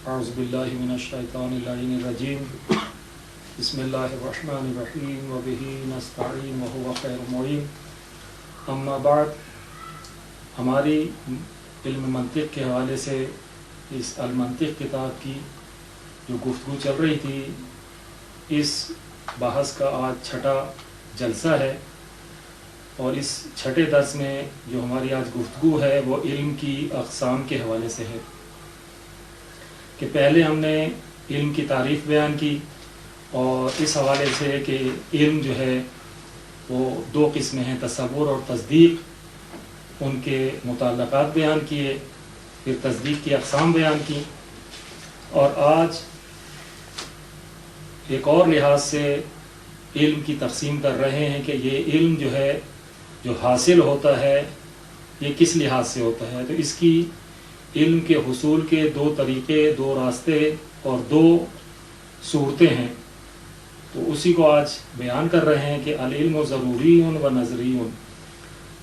اعوذ باللہ من الشیطان اللعین الرجیم بسم اللہ الرحمن الرحیم وبہ نستعین وہو خیر معین اما بعد. ہماری علم منطق کے حوالے سے اس المنطق کتاب کی جو گفتگو چل رہی تھی، اس بحث کا آج چھٹا جلسہ ہے، اور اس چھٹے درس میں جو ہماری آج گفتگو ہے وہ علم کی اقسام کے حوالے سے ہے. کہ پہلے ہم نے علم کی تعریف بیان کی، اور اس حوالے سے کہ علم جو ہے وہ دو قسمیں ہیں، تصور اور تصدیق، ان کے متعلقات بیان کیے، پھر تصدیق کی اقسام بیان کی. اور آج ایک اور لحاظ سے علم کی تقسیم کر رہے ہیں کہ یہ علم جو ہے جو حاصل ہوتا ہے یہ کس لحاظ سے ہوتا ہے. تو اس کی علم کے حصول کے دو طریقے، دو راستے اور دو صورتیں ہیں. تو اسی کو آج بیان کر رہے ہیں کہ العلم ضروری و نظری،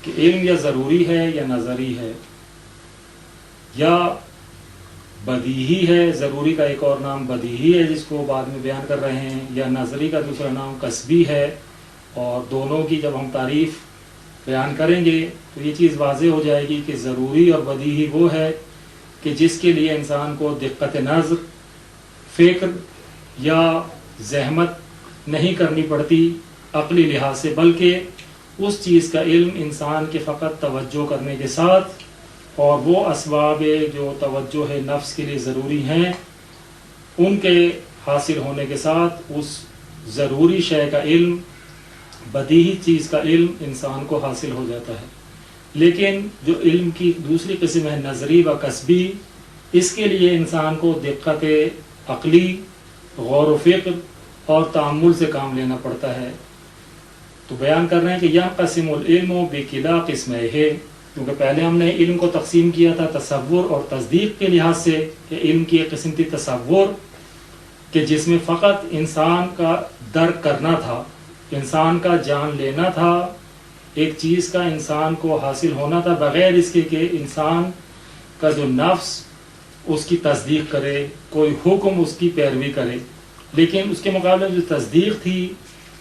کہ علم یا ضروری ہے یا نظری ہے، یا بدیہی ہے. ضروری کا ایک اور نام بدیہی ہے جس کو بعد میں بیان کر رہے ہیں، یا نظری کا دوسرا نام کسبی ہے. اور دونوں کی جب ہم تعریف بیان کریں گے تو یہ چیز واضح ہو جائے گی کہ ضروری اور بدیہی وہ ہے کہ جس کے لیے انسان کو دقت نظر، فکر یا زحمت نہیں کرنی پڑتی عقلی لحاظ سے، بلکہ اس چیز کا علم انسان کے فقط توجہ کرنے کے ساتھ اور وہ اسباب جو توجہ نفس کے لیے ضروری ہیں ان کے حاصل ہونے کے ساتھ اس ضروری شے کا علم، بدیہی چیز کا علم انسان کو حاصل ہو جاتا ہے. لیکن جو علم کی دوسری قسم ہے نظری و کسبی، اس کے لیے انسان کو دقت عقلی، غور و فکر اور تأمل سے کام لینا پڑتا ہے. تو بیان کر رہے ہیں کہ ينقسم العلم بکلا قسمین، کیونکہ پہلے ہم نے علم کو تقسیم کیا تھا تصور اور تصدیق کے لحاظ سے کہ علم کی ایک قسم تھی تصور، کہ جس میں فقط انسان کا درک کرنا تھا، انسان کا جان لینا تھا، ایک چیز کا انسان کو حاصل ہونا تھا بغیر اس کے کہ انسان کا جو نفس اس کی تصدیق کرے، کوئی حکم اس کی پیروی کرے. لیکن اس کے مقابلے جو تصدیق تھی،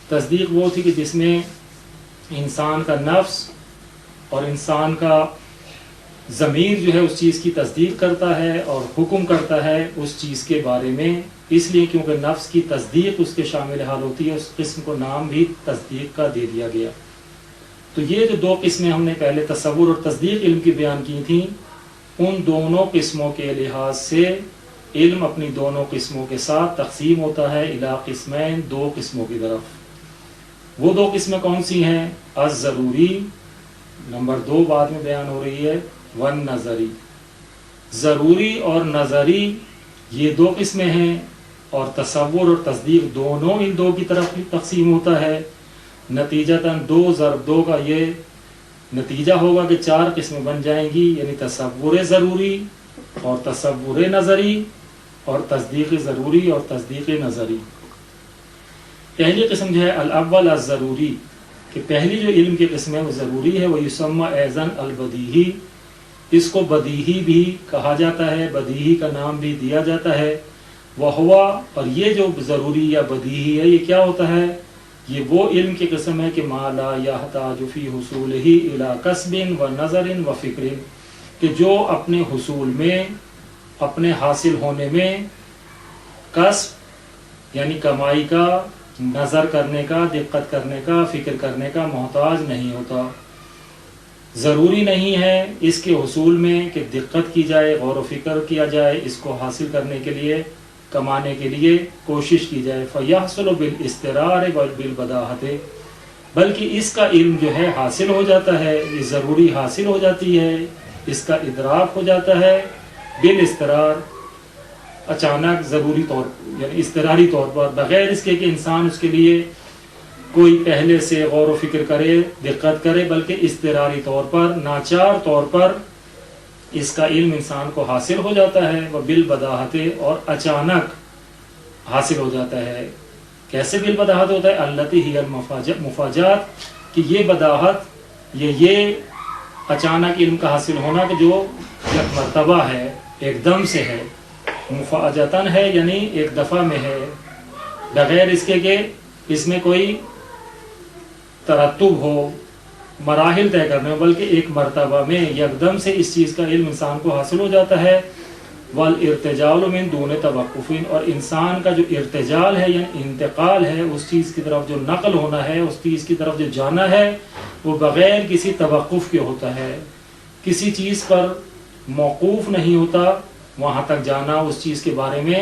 تصدیق وہ تھی کہ جس میں انسان کا نفس اور انسان کا ضمیر جو ہے اس چیز کی تصدیق کرتا ہے اور حکم کرتا ہے اس چیز کے بارے میں، اس لیے کیونکہ نفس کی تصدیق اس کے شامل حال ہوتی ہے، اس قسم کو نام بھی تصدیق کا دے دیا گیا. تو یہ جو دو قسمیں ہم نے پہلے تصور اور تصدیق علم کی بیان کی تھیں، ان دونوں قسموں کے لحاظ سے علم اپنی دونوں قسموں کے ساتھ تقسیم ہوتا ہے الی قسمین، دو قسموں کی طرف. وہ دو قسمیں کون سی ہیں؟ الضروری نمبر 2 بعد میں بیان ہو رہی ہے، والنظری. ضروری اور نظری یہ دو قسمیں ہیں، اور تصور اور تصدیق دونوں ان دو کی طرف تقسیم ہوتا ہے. نتیجتاً 2 ضرب 2 کا یہ نتیجہ ہوگا کہ 4 قسمیں بن جائیں گی، یعنی تصور ضروری اور تصور نظری اور تصدیق ضروری اور تصدیق نظری. پہلی قسم جو ہے الاول الضروری، کہ پہلی جو علم کی قسم ہے وہ ضروری ہے، وہ یسمى ایضاً البدیہی، اس کو بدیہی بھی کہا جاتا ہے، بدیہی کا نام بھی دیا جاتا ہے. وہوا، اور یہ جو ضروری یا بدیہی ہے یہ کیا ہوتا ہے؟ یہ وہ علم کی قسم ہے کہ ما لا یحتاج فی حصولہ الی کسب و نظر و فکر، کہ جو اپنے حصول میں، اپنے حاصل ہونے میں کسب یعنی کمائی کا، نظر کرنے کا، دقت کرنے کا، فکر کرنے کا محتاج نہیں ہوتا. ضروری نہیں ہے اس کے حصول میں کہ دقت کی جائے، غور و فکر کیا جائے، اس کو حاصل کرنے کے لیے، کمانے کے لیے کوشش کی جائے. فَيَحْصُلُ بِالْإِسْتِرَارِ وَبِالْبَدَاهَةِ، بلکہ اس کا علم جو ہے حاصل ہو جاتا ہے، یہ ضروری حاصل ہو جاتی ہے، اس کا ادراک ہو جاتا ہے بالاسترار، اچانک، ضروری طور یعنی اضطراری طور پر، بغیر اس کے کہ انسان اس کے لیے کوئی پہلے سے غور و فکر کرے، دقت کرے، بلکہ اضطراری طور پر، ناچار طور پر اس کا علم انسان کو حاصل ہو جاتا ہے. وہ بالبداہت، اور اچانک حاصل ہو جاتا ہے. کیسے بالبداہت ہوتا ہے؟ التی ہی المفاجات، کہ یہ بداہت یہ اچانک علم کا حاصل ہونا کہ جو یک مرتبہ ہے، ایک دم سے ہے. مفاجتاً ہے یعنی ایک دفعہ میں ہے، بغیر اس کے کہ اس میں کوئی ترتب ہو، مراحل طے کرنے ہو، بلکہ ایک مرتبہ میں یکدم سے اس چیز کا علم انسان کو حاصل ہو جاتا ہے۔ والارتجال من دون توقف، اور انسان کا جو ارتجال ہے یعنی انتقال ہے اس چیز کی طرف، جو نقل ہونا ہے اس چیز کی طرف جو جانا ہے، وہ بغیر کسی توقف کے ہوتا ہے، کسی چیز پر موقوف نہیں ہوتا، وہاں تک جانا، اس چیز کے بارے میں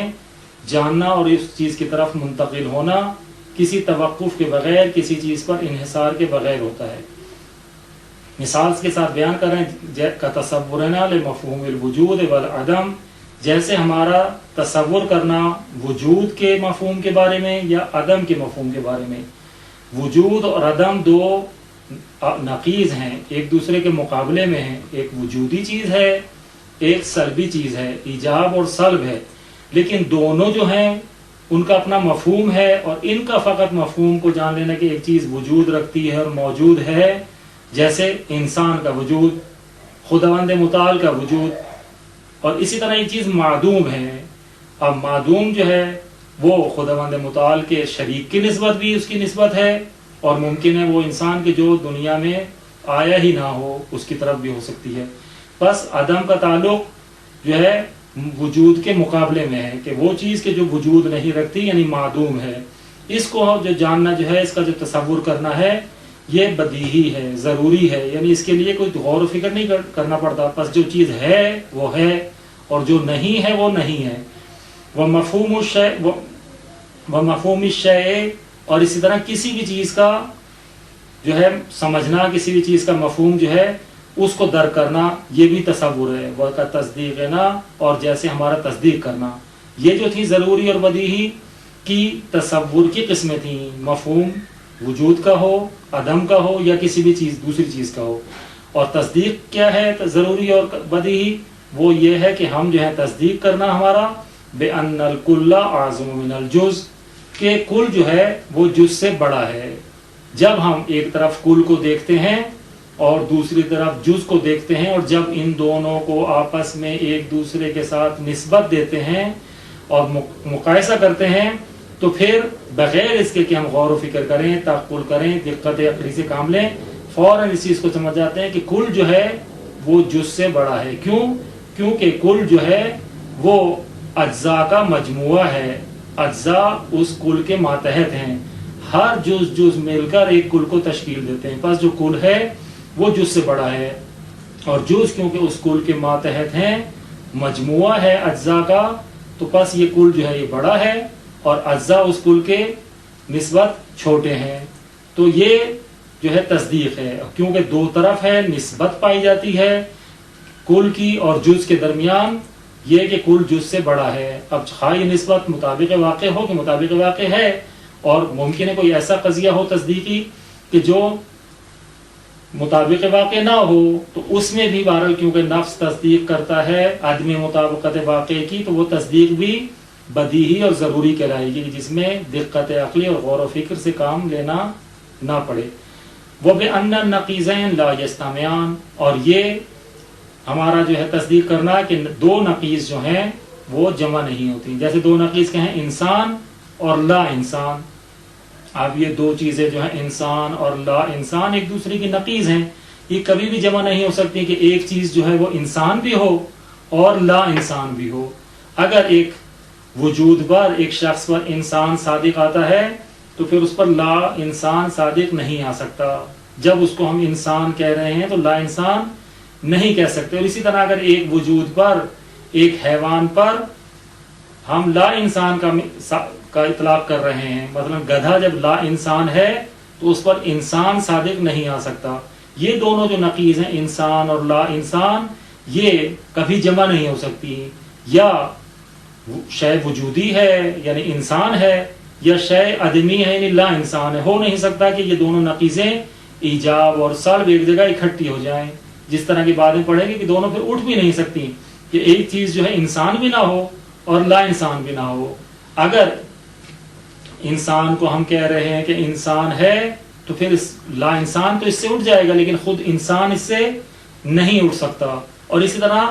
جاننا اور اس چیز کی طرف منتقل ہونا کسی توقف کے بغیر، کسی چیز پر انحصار کے بغیر ہوتا ہے۔ مثال کے ساتھ بیان کر رہے ہیں کا تصورنا لمفہوم الوجود والعدم، جیسے ہمارا تصور کرنا وجود کے مفہوم کے بارے میں یا عدم کے مفہوم کے بارے میں۔ وجود اور عدم دو نقیض ہیں، ایک دوسرے کے مقابلے میں ہیں، ایک وجودی چیز ہے، ایک سلبی چیز ہے، ایجاب اور سلب ہے، لیکن دونوں جو ہیں ان کا اپنا مفہوم ہے، اور ان کا فقط مفہوم کو جان لینا کہ ایک چیز وجود رکھتی ہے اور موجود ہے، جیسے انسان کا وجود، خداوند متعال کا وجود، اور اسی طرح یہ چیز معدوم ہے۔ اب معدوم جو ہے وہ خداوند متعال کے شریک کی نسبت بھی اس کی نسبت ہے، اور ممکن ہے وہ انسان کے جو دنیا میں آیا ہی نہ ہو اس کی طرف بھی ہو سکتی ہے۔ بس عدم کا تعلق جو ہے وجود کے مقابلے میں ہے، کہ وہ چیز کے جو وجود نہیں رکھتی یعنی معدوم ہے، اس کو جو جاننا جو ہے، اس کا جو تصور کرنا ہے، یہ بدیہی ہے، ضروری ہے، یعنی اس کے لیے کوئی غور و فکر نہیں کرنا پڑتا، بس جو چیز ہے وہ ہے اور جو نہیں ہے وہ نہیں ہے۔ ومفہوم الشیء، اور اسی طرح کسی بھی چیز کا جو ہے سمجھنا، کسی بھی چیز کا مفہوم جو ہے اس کو درک کرنا، یہ بھی تصور ہے۔ وہ کا تصدیق نا، اور جیسے ہمارا تصدیق کرنا، یہ جو تھی ضروری اور بدیہی کی تصور کی قسمیں تھیں، مفہوم وجود کا ہو، عدم کا ہو، یا کسی بھی چیز دوسری چیز کا ہو۔ اور تصدیق کیا ہے ضروری اور بدیہی؟ وہ یہ ہے کہ ہم جو ہے تصدیق کرنا ہمارا بِأَنَّ الْكُلَّ أَعْظَمُ مِنَ الْجُزْءِ، کہ کل جو ہے وہ جز سے بڑا ہے۔ جب ہم ایک طرف کل کو دیکھتے ہیں اور دوسری طرف جز کو دیکھتے ہیں، اور جب ان دونوں کو آپس میں ایک دوسرے کے ساتھ نسبت دیتے ہیں اور مقایسہ کرتے ہیں، تو پھر بغیر اس کے کہ ہم غور و فکر کریں، تعقل کریں، دقت عقلی سے کام لیں، فوراً اس چیز کو سمجھ جاتے ہیں کہ کل جو ہے وہ جز سے بڑا ہے۔ کیونکہ کل جو ہے وہ اجزاء کا مجموعہ ہے، اجزاء اس کل کے ماتحت ہیں، ہر جز مل کر ایک کل کو تشکیل دیتے ہیں، پس جو کل ہے وہ جز سے بڑا ہے، اور جز کیونکہ اس کل کے ماتحت ہیں، مجموعہ ہے اجزاء کا، تو پس یہ کل جو ہے یہ بڑا ہے اور اجزاء اس کل کے نسبت چھوٹے ہیں۔ تو یہ جو ہے تصدیق ہے، کیونکہ دو طرف ہے، نسبت پائی جاتی ہے کل کی اور جز کے درمیان، یہ کہ کل جز سے بڑا ہے۔ اب خواہ یہ نسبت مطابق واقع ہو کہ مطابق واقع ہے، اور ممکن ہے کوئی ایسا قضیہ ہو تصدیقی کہ جو مطابق واقع نہ ہو، تو اس میں بھی بہرحال کیونکہ نفس تصدیق کرتا ہے عدم مطابقت واقع کی، تو وہ تصدیق بھی بدیہی اور ضروری کہلائے گی، جس میں دقت عقلی اور غور و فکر سے کام لینا نہ پڑے۔ وَبِأَنَّ النَّقِيضَيْنِ لَا يَجْتَمِعَانِ، اور یہ ہمارا جو ہے تصدیق کرنا کہ دو نقیض جو ہیں وہ جمع نہیں ہوتی۔ جیسے دو نقیض کہیں انسان اور لا انسان، اب یہ دو چیزیں جو ہیں انسان اور لا انسان ایک دوسرے کی نقیض ہیں، یہ کبھی بھی جمع نہیں ہو سکتی کہ ایک چیز جو ہے وہ انسان بھی ہو اور لا انسان بھی ہو۔ اگر ایک وجود پر، ایک شخص پر انسان صادق آتا ہے تو پھر اس پر لا انسان صادق نہیں آ سکتا۔ جب اس کو ہم انسان کہہ رہے ہیں تو لا انسان نہیں کہہ سکتے۔ اور اسی طرح اگر ایک وجود پر، ایک حیوان پر ہم لا انسان کا اطلاق کر رہے ہیں، مثلا گدھا جب لا انسان ہے تو اس پر انسان صادق نہیں آ سکتا۔ یہ دونوں جو نقیض ہیں انسان اور لا انسان، یہ کبھی جمع نہیں ہو سکتی۔ یا شے وجودی ہے یعنی انسان ہے، یا شے عدمی ہے یعنی لا انسان ہے، ہو نہیں سکتا کہ یہ دونوں نقیضیں ایجاب اور سلب ایک جگہ اکٹھی ہو جائیں۔ جس طرح کی باتیں پڑھیں گے کہ دونوں پھر اٹھ بھی نہیں سکتی، کہ ایک چیز جو ہے انسان بھی نہ ہو اور لا انسان بھی نہ ہو۔ اگر انسان کو ہم کہہ رہے ہیں کہ انسان ہے تو پھر لا انسان تو اس سے اٹھ جائے گا، لیکن خود انسان اس سے نہیں اٹھ سکتا۔ اور اسی طرح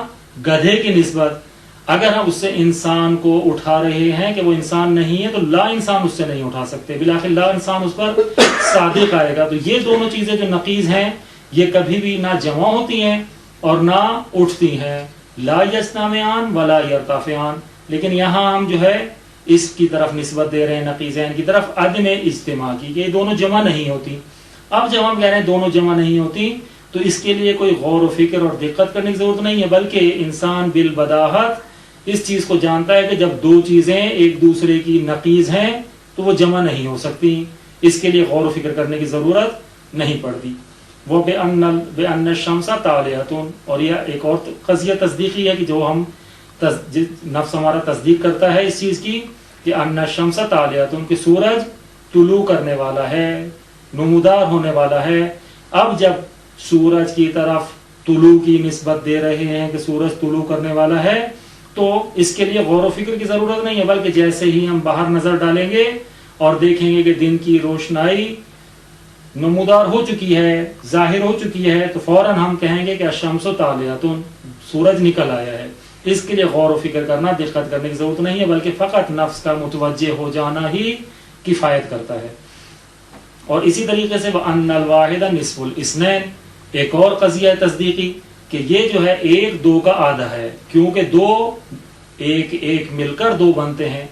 گدھے کی نسبت، اگر ہم اس سے انسان کو اٹھا رہے ہیں کہ وہ انسان نہیں ہے تو لا انسان اس سے نہیں اٹھا سکتے، بالآخر لا انسان اس پر صادق آئے گا۔ تو یہ دونوں چیزیں جو نقیض ہیں یہ کبھی بھی نہ جمع ہوتی ہیں اور نہ اٹھتی ہیں، لا یجتمعان ولا یرتفعان۔ لیکن یہاں ہم جو ہے اس کی طرف نسبت دے رہے ہیں نقیضین کی طرف، عدم اجتماع کی، کہ یہ دونوں جمع نہیں ہوتی۔ اب جب ہم کہہ رہے ہیں دونوں جمع نہیں ہوتی تو اس کے لیے کوئی غور و فکر اور دقت کرنے کی ضرورت نہیں ہے، بلکہ انسان بالبداہت اس چیز کو جانتا ہے کہ جب دو چیزیں ایک دوسرے کی نقیض ہیں تو وہ جمع نہیں ہو سکتی، اس کے لیے غور و فکر کرنے کی ضرورت نہیں پڑتی۔ وہ بِأَنَّ الشَّمْسَ طَالِعَةٌ، اور یہ ایک اور قضیہ تصدیقی ہے کہ جو ہم نفس ہمارا تصدیق کرتا ہے اس چیز کی کہ ان الشمس طالعۃ، کہ سورج طلوع کرنے والا ہے، نمودار ہونے والا ہے۔ اب جب سورج کی طرف طلوع کی نسبت دے رہے ہیں کہ سورج طلوع کرنے والا ہے تو اس کے لیے غور و فکر کی ضرورت نہیں ہے، بلکہ جیسے ہی ہم باہر نظر ڈالیں گے اور دیکھیں گے کہ دن کی روشنائی نمودار ہو چکی ہے، ظاہر ہو چکی ہے، تو فوراً ہم کہیں گے کہ الشمس طالعۃ، سورج نکل آیا ہے۔ اس کے لیے غور و فکر کرنا، دقت کرنے کی ضرورت نہیں ہے، بلکہ فقط نفس کا متوجہ ہو جانا ہی کفایت کرتا ہے۔ اور اسی طریقے سے وَأَنَّ الْوَاحِدَ نِصْفُ الْاثْنَيْنِ، ایک اور قضیہ تصدیقی کہ یہ جو ہے ایک دو کا آدھا ہے، کیونکہ دو ایک مل کر دو بنتے ہیں۔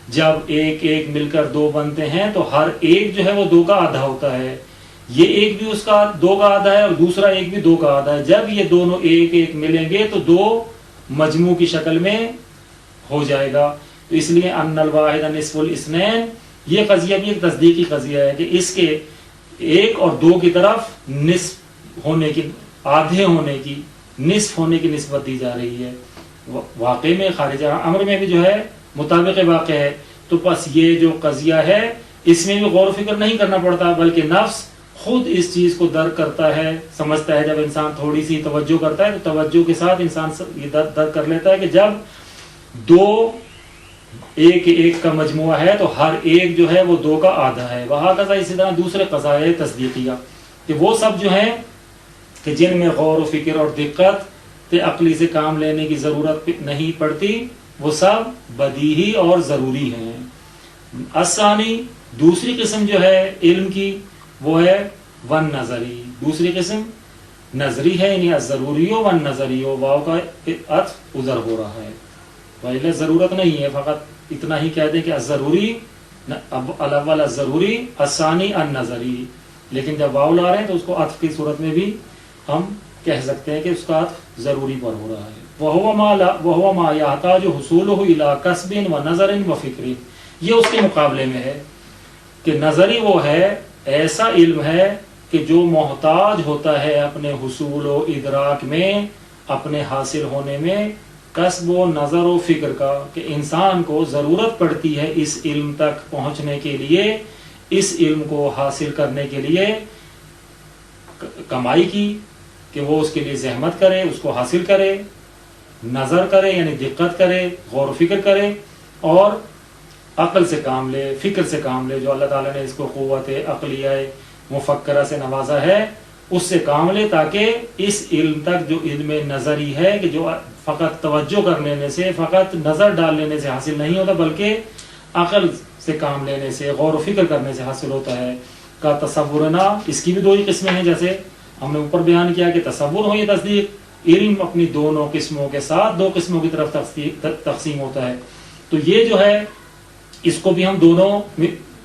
جب ایک مل کر دو بنتے ہیں تو ہر ایک جو ہے وہ دو کا آدھا ہوتا ہے، یہ ایک بھی اس کا دو کا آدھا ہے اور دوسرا ایک بھی دو کا آدھا ہے۔ جب یہ دونوں ایک ملیں گے تو دو مجموع کی شکل میں ہو جائے گا۔ تو اس لیے ان الواحد نصف الاثنین، یہ قضیہ بھی ایک تصدیقی قضیہ ہے کہ اس کے ایک اور دو کی طرف نصف ہونے کی، آدھے ہونے کی، نصف ہونے کی نسبت دی جا رہی ہے۔ واقع میں خارج امر میں بھی جو ہے مطابق واقع ہے۔ تو بس یہ جو قضیہ ہے اس میں بھی غور و فکر نہیں کرنا پڑتا، بلکہ نفس خود اس چیز کو درک کرتا ہے، سمجھتا ہے۔ جب انسان تھوڑی سی توجہ کرتا ہے تو توجہ کے ساتھ انسان یہ درک کر لیتا ہے کہ جب دو ایک کا مجموعہ ہے تو ہر ایک جو ہے وہ دو کا آدھا ہے۔ وہاں اسی طرح دوسرے قضائے تصدیقیہ کہ وہ سب جو ہیں کہ جن میں غور و فکر اور دقت عقلی سے کام لینے کی ضرورت نہیں پڑتی، وہ سب بدیہی اور ضروری ہیں۔ الثانی، دوسری قسم جو ہے علم کی وہ ہے ون نظری، دوسری قسم نظری ہے، یعنی الضروری ون نظری، واو کا عطف ادھر ہو رہا ہے، پہلے ضرورت نہیں ہے، فقط اتنا ہی کہہ دیں کہ الضروری الاول الضروری الثانی النظری، لیکن جب واو لا رہے ہیں تو اس کو عطف کی صورت میں بھی ہم کہہ سکتے ہیں کہ اس کا عطف ضروری پر ہو رہا ہے۔ وَهُوَ مَا يَحْتَاجُ حُصُولُهُ إِلَىٰ كَسْبٍ وَنَظَرٍ وَفِكْرٍ، یہ اس کے مقابلے میں ہے کہ نظری وہ ہے، ایسا علم ہے کہ جو محتاج ہوتا ہے اپنے حصول و ادراک میں، اپنے حاصل ہونے میں، کسب و نظر و فکر کا، کہ انسان کو ضرورت پڑتی ہے اس علم تک پہنچنے کے لیے، اس علم کو حاصل کرنے کے لیے کمائی کی، کہ وہ اس کے لیے زحمت کرے، اس کو حاصل کرے، نظر کرے یعنی دقت کرے، غور و فکر کرے، اور عقل سے کام لے، فکر سے کام لے، جو اللہ تعالیٰ نے اس کو قوت عقلیہ مفکرہ سے نوازا ہے، اس سے کام لے، تاکہ اس علم تک جو علم نظری ہے کہ جو فقط توجہ کر لینے سے، فقط نظر ڈال لینے سے حاصل نہیں ہوتا، بلکہ عقل سے کام لینے سے، غور و فکر کرنے سے حاصل ہوتا ہے، کا تصورنا، اس کی بھی دو ہی قسمیں ہیں، جیسے ہم نے اوپر بیان کیا کہ تصور ہو یا تصدیق، علم اپنی دونوں قسموں کے ساتھ دو قسموں کی طرف تقسیم ہوتا ہے۔ تو یہ جو ہے اس کو بھی ہم دونوں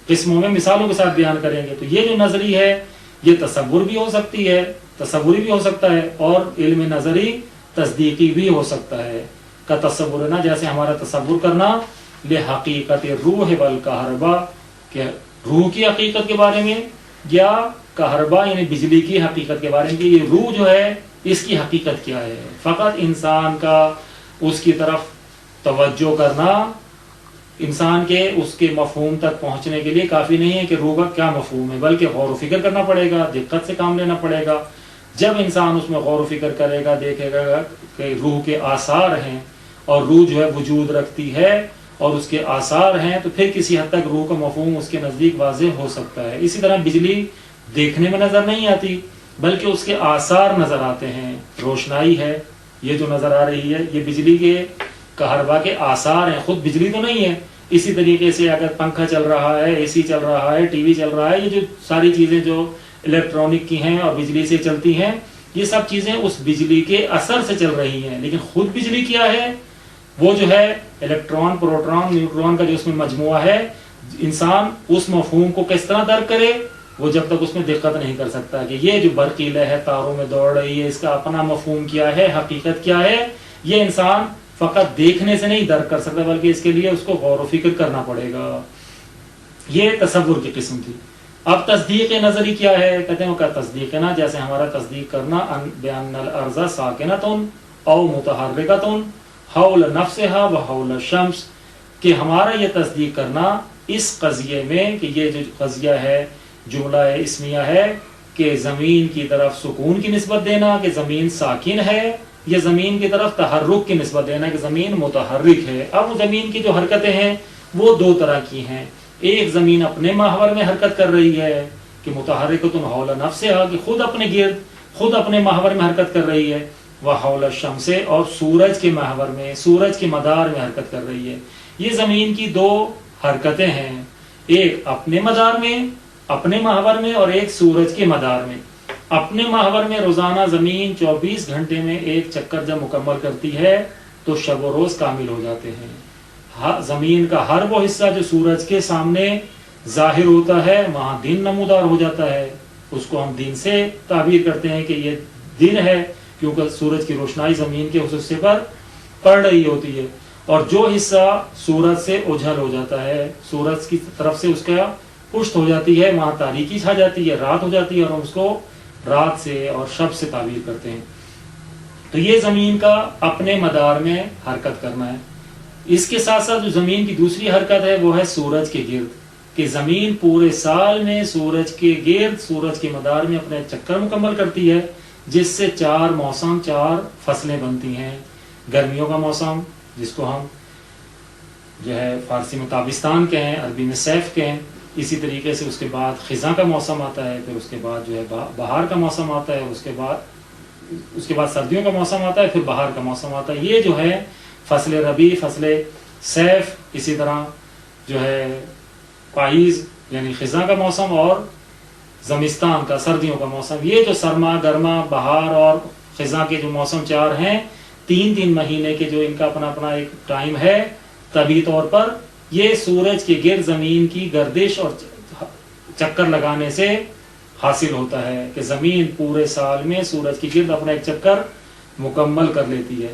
قسموں میں مثالوں کے ساتھ بیان کریں گے۔ تو یہ جو نظری ہے یہ تصور بھی ہو سکتی ہے، تصوری بھی ہو سکتا ہے، اور علم نظری تصدیقی بھی ہو سکتا ہے۔ کا تصورنا، جیسے ہمارا تصور کرنا، لحقیقت روح والکہرباء، کہ روح کی حقیقت کے بارے میں، یا کہرباء یعنی بجلی کی حقیقت کے بارے میں، کہ یہ روح جو ہے اس کی حقیقت کیا ہے۔ فقط انسان کا اس کی طرف توجہ کرنا انسان کے اس کے مفہوم تک پہنچنے کے لیے کافی نہیں ہے کہ روح کا کیا مفہوم ہے، بلکہ غور و فکر کرنا پڑے گا، دقت سے کام لینا پڑے گا۔ جب انسان اس میں غور و فکر کرے گا، دیکھے گا کہ روح کے آثار ہیں، اور روح جو ہے وجود رکھتی ہے اور اس کے آثار ہیں، تو پھر کسی حد تک روح کا مفہوم اس کے نزدیک واضح ہو سکتا ہے۔ اسی طرح بجلی دیکھنے میں نظر نہیں آتی، بلکہ اس کے آثار نظر آتے ہیں۔ روشنائی ہے یہ جو نظر آ رہی ہے، یہ بجلی کے کہربا کے آثار ہیں، خود بجلی تو نہیں ہے۔ اسی طریقے سے اگر پنکھا چل رہا ہے، اے سی چل رہا ہے، ٹی وی چل رہا ہے، یہ جو ساری چیزیں جو الیکٹرانک کی ہیں اور بجلی سے چلتی ہیں، یہ سب چیزیں اس بجلی کے اثر سے چل رہی ہیں۔ لیکن خود بجلی کیا ہے؟ وہ جو ہے الیکٹران، پروٹون، نیوٹرون کا جو اس میں مجموعہ ہے۔ انسان اس مفہوم کو کس طرح درک کرے؟ وہ جب تک اس میں دقت نہیں کر سکتا کہ یہ جو برقی لے ہے تاروں میں دوڑ رہی ہے، اس کا اپنا مفہوم کیا ہے، حقیقت کیا ہے، یہ انسان فقط دیکھنے سے نہیں درک کر سکتا، بلکہ اس کے لیے اس کو غور و فکر کرنا پڑے گا۔ یہ تصور کی قسم تھی۔ اب تصدیق نظری کیا ہے؟ کہتے ہیں وہ کا تصدیق نا، جیسے ہمارا تصدیق کرنا بأن الارض ساکنۃ او متحرکۃ حول نفسها وحول الشمس، کہ ہمارا یہ تصدیق کرنا اس قضیے میں کہ یہ جو قضیہ ہے جملہ اسمیہ ہے کہ زمین کی طرف سکون کی نسبت دینا کہ زمین ساکن ہے، یہ زمین کی طرف تحرک کی نسبت دینا کہ زمین متحرک ہے۔ اب زمین کی جو حرکتیں ہیں وہ دو طرح کی ہیں۔ ایک زمین اپنے محور میں حرکت کر رہی ہے کہ متحرکۃ حول نفسها، کہ خود اپنے گرد، خود اپنے محور میں حرکت کر رہی ہے، وحول الشمس، اور سورج کے محور میں، سورج کے مدار میں حرکت کر رہی ہے۔ یہ زمین کی دو حرکتیں ہیں، ایک اپنے مدار میں، اپنے محور میں، اور ایک سورج کے مدار میں۔ اپنے محور میں روزانہ زمین 24 گھنٹے میں ایک چکر جب مکمل کرتی ہے تو شب و روز کامل ہو جاتے ہیں۔ زمین کا ہر وہ حصہ جو سورج کے سامنے ظاہر ہوتا ہے وہاں دن نمودار ہو جاتا ہے، اس کو ہم دن سے تعبیر کرتے ہیں کہ یہ دن ہے، کیونکہ سورج کی روشنائی زمین کے اس حصے پر پڑ رہی ہوتی ہے۔ اور جو حصہ سورج سے اوجھل ہو جاتا ہے، سورج کی طرف سے اس کا پشت ہو جاتی ہے، وہاں تاریکی چھا جاتی ہے، رات ہو جاتی ہے، اور ہم اس کو رات سے اور شب سے تعبیر کرتے ہیں۔ تو یہ زمین کا اپنے مدار میں حرکت کرنا ہے۔ اس کے ساتھ ساتھ جو زمین کی دوسری حرکت ہے وہ ہے سورج کے گرد، کہ زمین پورے سال میں سورج کے گرد، سورج کے مدار میں اپنے چکر مکمل کرتی ہے، جس سے 4 موسم، 4 فصلیں بنتی ہیں۔ گرمیوں کا موسم جس کو ہم جو ہے فارسی میں تابستان کہیں، عربی میں صیف کہیں، اسی طریقے سے اس کے بعد خزاں کا موسم آتا ہے، پھر اس کے بعد جو ہے بہار کا موسم آتا ہے، اس کے بعد سردیوں کا موسم آتا ہے، پھر بہار کا موسم آتا ہے۔ یہ جو ہے فصل ربیع، فصل صیف، اسی طرح جو ہے پائیز یعنی خزاں کا موسم، اور زمستان کا، سردیوں کا موسم۔ یہ جو سرما، گرما، بہار اور خزاں کے جو موسم 4 ہیں، 3 مہینے کے جو ان کا اپنا اپنا ایک ٹائم ہے طبعی طور پر، یہ سورج کے گرد زمین کی گردش اور چکر لگانے سے حاصل ہوتا ہے کہ زمین پورے سال میں سورج کے گرد اپنا ایک چکر مکمل کر لیتی ہے۔